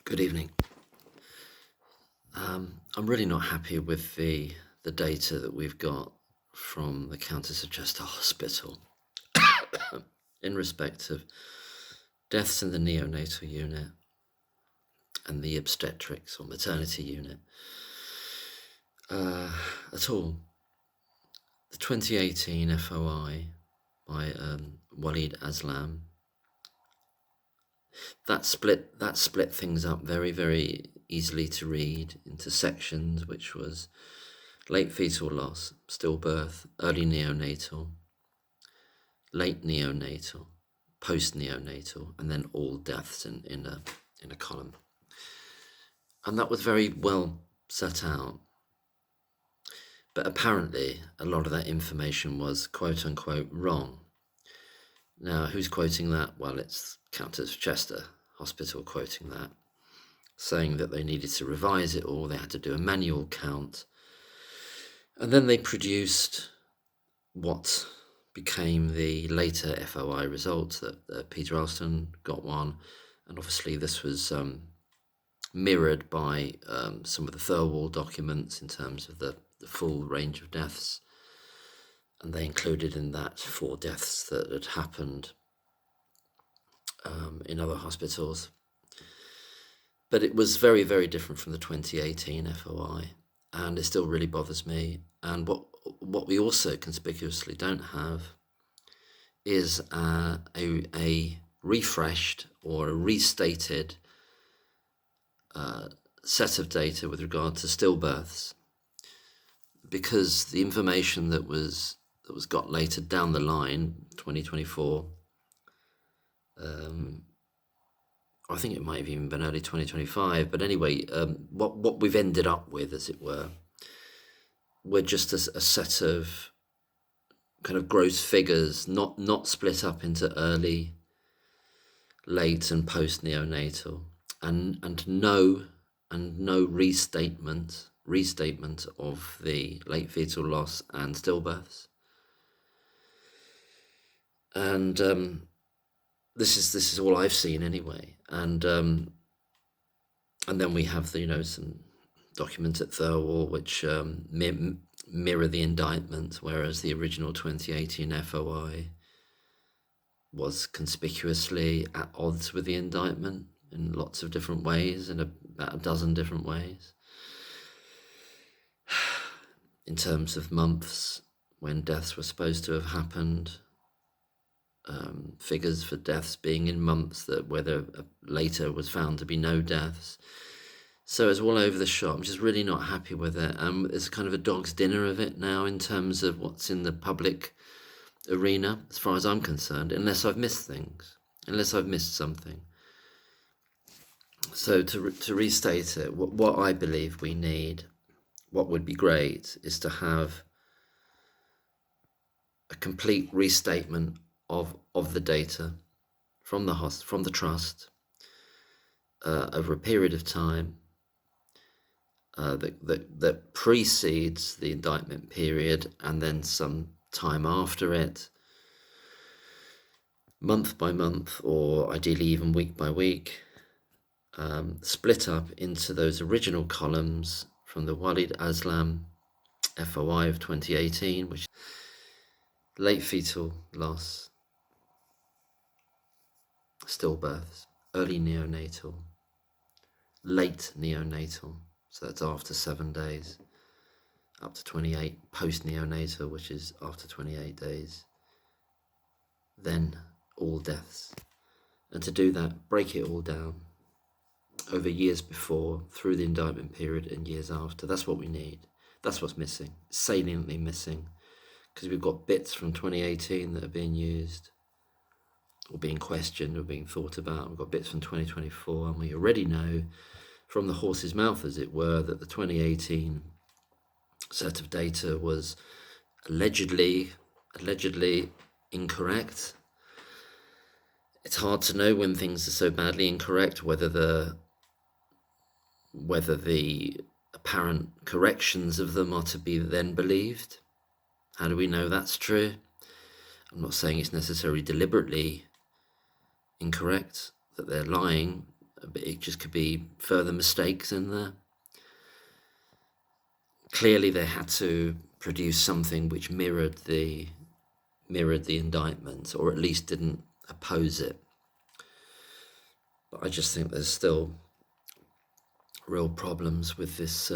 Good evening. I'm really not happy with the data that we've got from the Countess of Chester Hospital in respect of deaths in the neonatal unit and the obstetrics or maternity unit at all. The 2018 FOI by Walid Aslam, that split things up very, very easily to read into sections, which was late fetal loss, stillbirth, early neonatal, late neonatal, post-neonatal, and then all deaths in a column. And that was very well set out. But apparently, a lot of that information was quote-unquote wrong. Now, who's quoting that? Well, it's Countess of Chester Hospital quoting that, saying that they needed to revise it all, they had to do a manual count. And then they produced what became the later FOI results, that Peter Alston got one. And obviously this was mirrored by some of the Thirlwall documents in terms of the full range of deaths. And they included in that 4 deaths that had happened in other hospitals. But it was very, very different from the 2018 FOI, and it still really bothers me. And what we also conspicuously don't have is a refreshed or a restated set of data with regard to stillbirths, because the information that was got later down the line, 2024, I think it might have even been early 2025, but anyway, what we've ended up with, as it were just a set of kind of gross figures, not split up into early, late, and post-neonatal, and no restatement of the late fetal loss and stillbirths. And this is all I've seen anyway. And then we have some documents at Thirlwall which mirror the indictment, whereas the original 2018 FOI was conspicuously at odds with the indictment in lots of different ways, in about a dozen different ways. In terms of months when deaths were supposed to have happened, figures for deaths being in months that whether later was found to be no deaths. So it's all over the shop. I'm just really not happy with it. It's kind of a dog's dinner of it now in terms of what's in the public arena, as far as I'm concerned, unless I've missed things, unless I've missed something. So to restate it, what I believe we need, what would be great, is to have a complete restatement of the data from the trust over a period of time that precedes the indictment period, and then some time after it, month by month, or ideally even week by week, split up into those original columns from the Walid Aslam FOI of 2018, which late fetal loss, stillbirths, early neonatal, late neonatal, so that's after 7 days, up to 28, post-neonatal, which is after 28 days, then all deaths. And to do that, break it all down over years before, through the indictment period, and years after. That's what we need. That's what's missing, saliently missing, because we've got bits from 2018 that are being used, or being questioned, or being thought about. We've got bits from 2024, and we already know from the horse's mouth, as it were, that the 2018 set of data was allegedly incorrect. It's hard to know when things are so badly incorrect whether the apparent corrections of them are to be then believed. How do we know that's true? I'm not saying it's necessarily deliberately incorrect, that they're lying, it just could be further mistakes in there. Clearly, they had to produce something which mirrored the indictment, or at least didn't oppose it. But I just think there's still real problems with this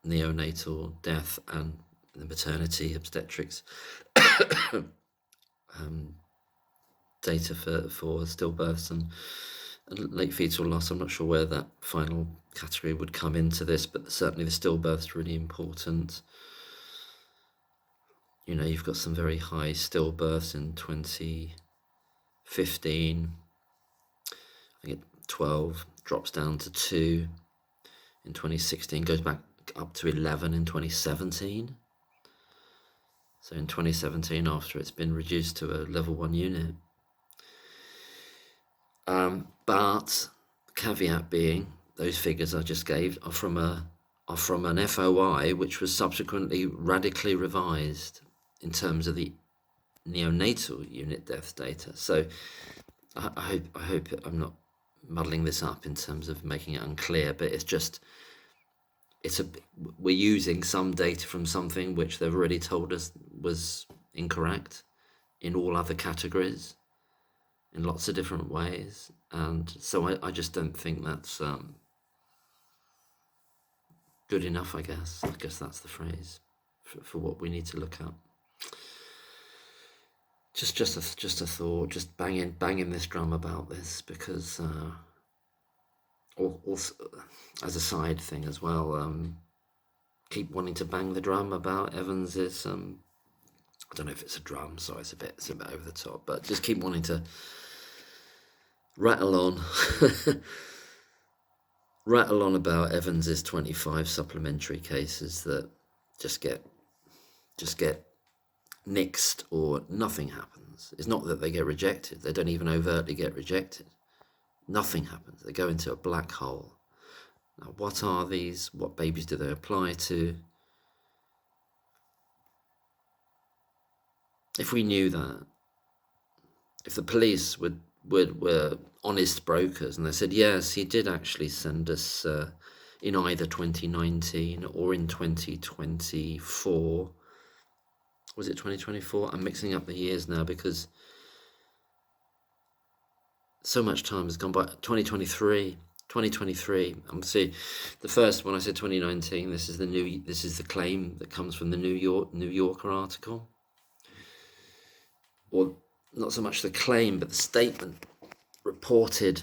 neonatal death and the maternity obstetrics data for stillbirths and late fetal loss. I'm not sure where that final category would come into this, but certainly the stillbirth's really important. You know, you've got some very high stillbirths in 2015. I think 12 drops down to 2 in 2016, goes back up to 11 in 2017. So in 2017, after it's been reduced to a level 1 unit. But caveat being, those figures I just gave are from an FOI, which was subsequently radically revised in terms of the neonatal unit death data. So I hope I'm not muddling this up in terms of making it unclear, but we're using some data from something which they've already told us was incorrect in all other categories in lots of different ways, and so I just don't think that's good enough. I guess that's the phrase for what we need to look at. Just a thought, just banging this drum about this, because also as a side thing as well, keep wanting to bang the drum about Evans's I don't know if it's a drum, so it's a bit over the top, but just keep wanting to rattle on about Evans's 25 supplementary cases that just get nixed, or nothing happens. It's not that they get rejected, they don't even overtly get rejected. Nothing happens, they go into a black hole. Now, what are these? What babies do they apply to? If we knew that, if the police were honest brokers and they said, yes, he did actually send us in either 2019 or in 2024. Was it 2024? I'm mixing up the years now because so much time has gone by. 2023. See, the first one I said 2019. This is the claim that comes from the New Yorker article, or not so much the claim, but the statement reported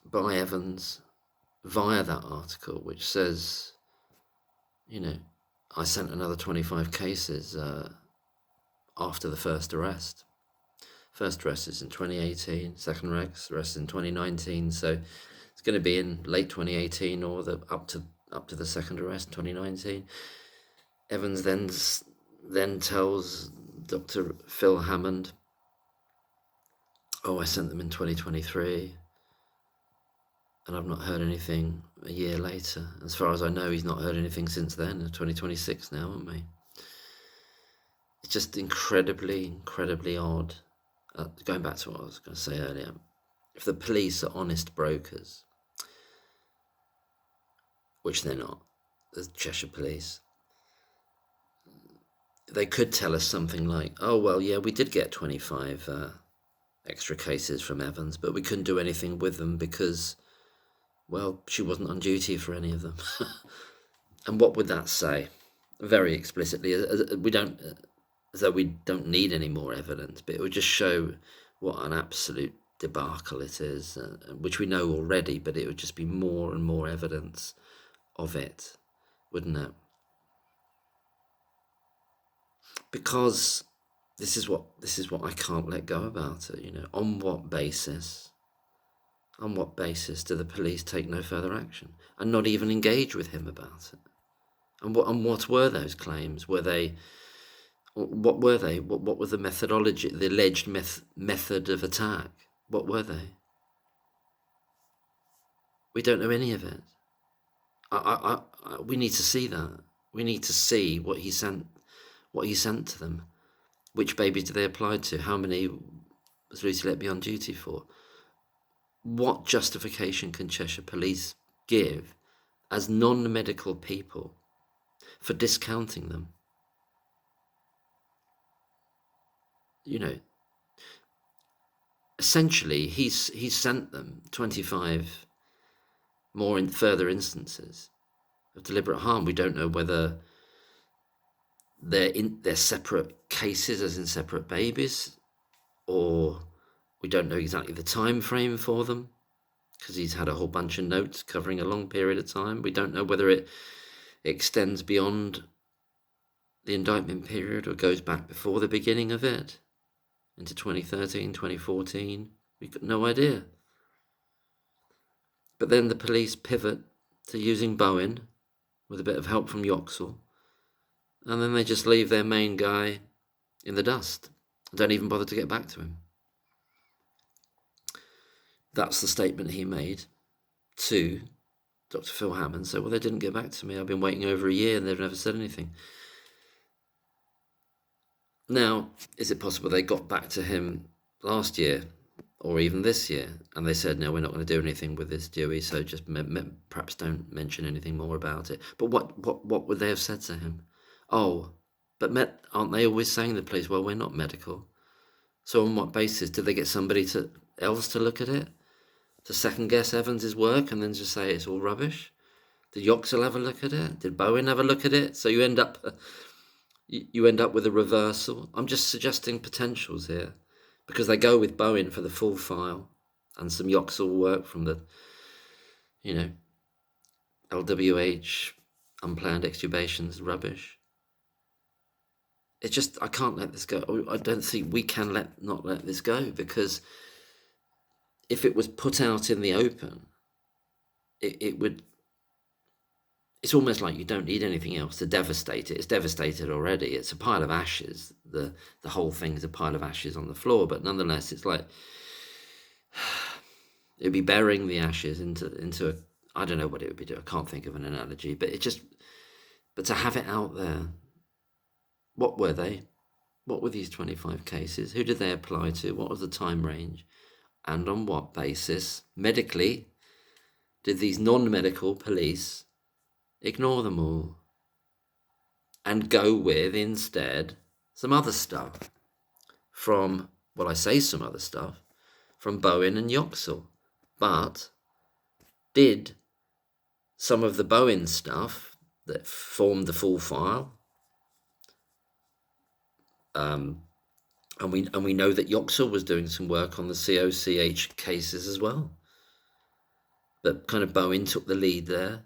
by Evans via that article, which says, I sent another 25 cases after the first arrest. First arrest is in 2018, second arrest is in 2019, so it's going to be in late 2018 or up to the second arrest in 2019. Evans then tells Dr. Phil Hammond, I sent them in 2023, and I've not heard anything a year later. As far as I know, he's not heard anything since then. 2026 now, aren't we? It's just incredibly odd. Going back to what I was going to say earlier, if the police are honest brokers, which they're not, the Cheshire Police, they could tell us something like, oh, well, yeah, we did get 25 extra cases from Evans, but we couldn't do anything with them because, well, she wasn't on duty for any of them. And what would that say? Very explicitly, as though we don't need any more evidence, but it would just show what an absolute debacle it is, which we know already, but it would just be more and more evidence of it, wouldn't it? Because this is what I can't let go about it. On what basis do the police take no further action and not even engage with him about it? And what were those claims? What were they? What was the methodology, the alleged method of attack? What were they? We don't know any of it. We need to see that. We need to see what he sent to them. Which babies do they apply to? How many was Lucy Letby on duty for? what justification can Cheshire Police give as non-medical people for discounting them? You know, essentially, he's sent them 25 more in further instances of deliberate harm. We don't know whether they're separate cases, as in separate babies, or we don't know exactly the time frame for them, because he's had a whole bunch of notes covering a long period of time. We don't know whether it extends beyond the indictment period or goes back before the beginning of it into 2013, 2014. We've got no idea. But then the police pivot to using Bowen with a bit of help from Yoxall, and then they just leave their main guy in the dust. Don't even bother to get back to him. That's the statement he made to Dr. Phil Hammond. So, well, they didn't get back to me. I've been waiting over a year and they've never said anything. Now, is it possible they got back to him last year or even this year and they said, no, we're not going to do anything with this, Dewey, so just perhaps don't mention anything more about it. But what would they have said to him? Oh, but aren't they always saying to the police, well, we're not medical? So on what basis? Did they get somebody else to look at it? To second guess Evans's work and then just say it's all rubbish? Did Yoxall ever look at it? Did Bowen ever look at it? So you end up with a reversal. I'm just suggesting potentials here, because they go with Bowen for the full file and some Yoxall work from the, LWH, unplanned extubations, rubbish. It's just, I can't let this go. I don't think we can not let this go, because if it was put out in the open, it would, it's almost like you don't need anything else to devastate it. It's devastated already. It's a pile of ashes. The whole thing's a pile of ashes on the floor, but nonetheless, it's like, it'd be burying the ashes into a, I don't know what it would be doing. I can't think of an analogy, but but to have it out there, what were they? What were these 25 cases? Who did they apply to? What was the time range? And on what basis, medically, did these non-medical police ignore them all and go with instead some other stuff from, well, I say some other stuff, from Bowen and Yoxall? But did some of the Bowen stuff that formed the full file, and we know that Yoxall was doing some work on the COCH cases as well, but kind of Bowen took the lead there.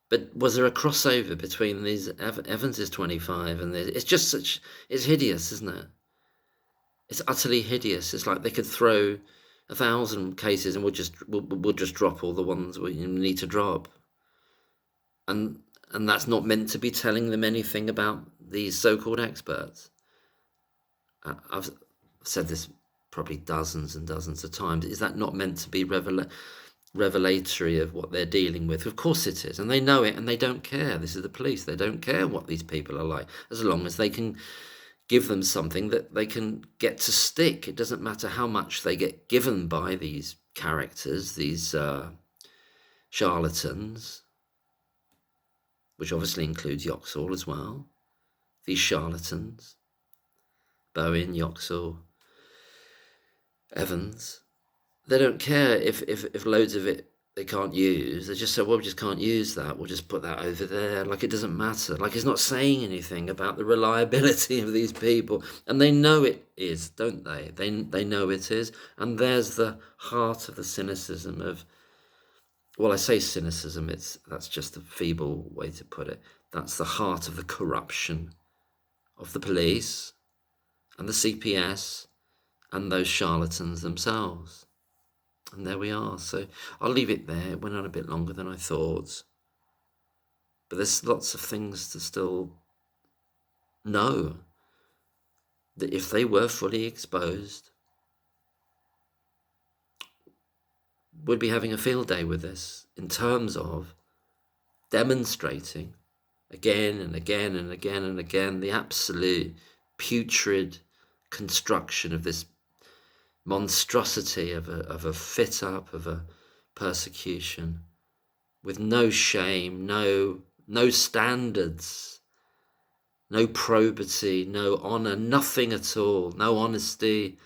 But was there a crossover between these Evans's 25 and this? It's just it's hideous, isn't it? It's utterly hideous. It's like they could throw 1,000 cases and we'll just drop all the ones we need to drop. And that's not meant to be telling them anything about these so-called experts. I've said this probably dozens and dozens of times. Is that not meant to be revelatory of what they're dealing with? Of course it is, and they know it, and they don't care. This is the police. They don't care what these people are like, as long as they can give them something that they can get to stick. It doesn't matter how much they get given by these characters, these charlatans, which obviously includes Yoxall as well. These charlatans, Bowen, Yoxall, Evans, they don't care if loads of it they can't use. They just say, well, we just can't use that. We'll just put that over there. Like, it doesn't matter. Like, it's not saying anything about the reliability of these people. And they know it is, don't they? They know it is. And there's the heart of the cynicism of, well, I say cynicism, that's just a feeble way to put it. That's the heart of the corruption of the police and the CPS and those charlatans themselves. And there we are. So I'll leave it there. It went on a bit longer than I thought. But there's lots of things to still know. That if they were fully exposed, we'd be having a field day with this in terms of demonstrating again and again and again and again the absolute putrid construction of this monstrosity of a fit up, of a persecution, with no shame, no standards, no probity, no honor, nothing at all, no honesty,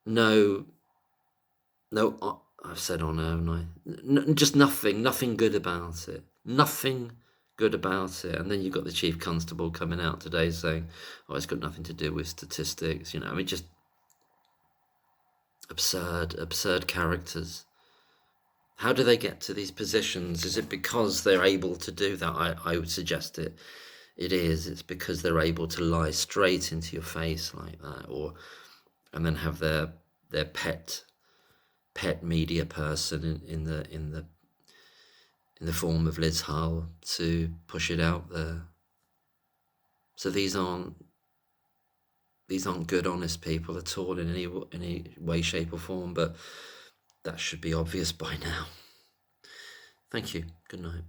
no, I've said honor, haven't I? Just nothing good about it. Nothing good about it. And then you've got the chief constable coming out today saying, oh, it's got nothing to do with statistics, I mean, just absurd characters. How do they get to these positions? Is it because they're able to do that? I would suggest it is. It's because they're able to lie straight into your face like that, and then have their pet media person in the form of Liz Hull to push it out there. So these aren't good, honest people at all in any way, shape or form, but that should be obvious by now. Thank you. Good night.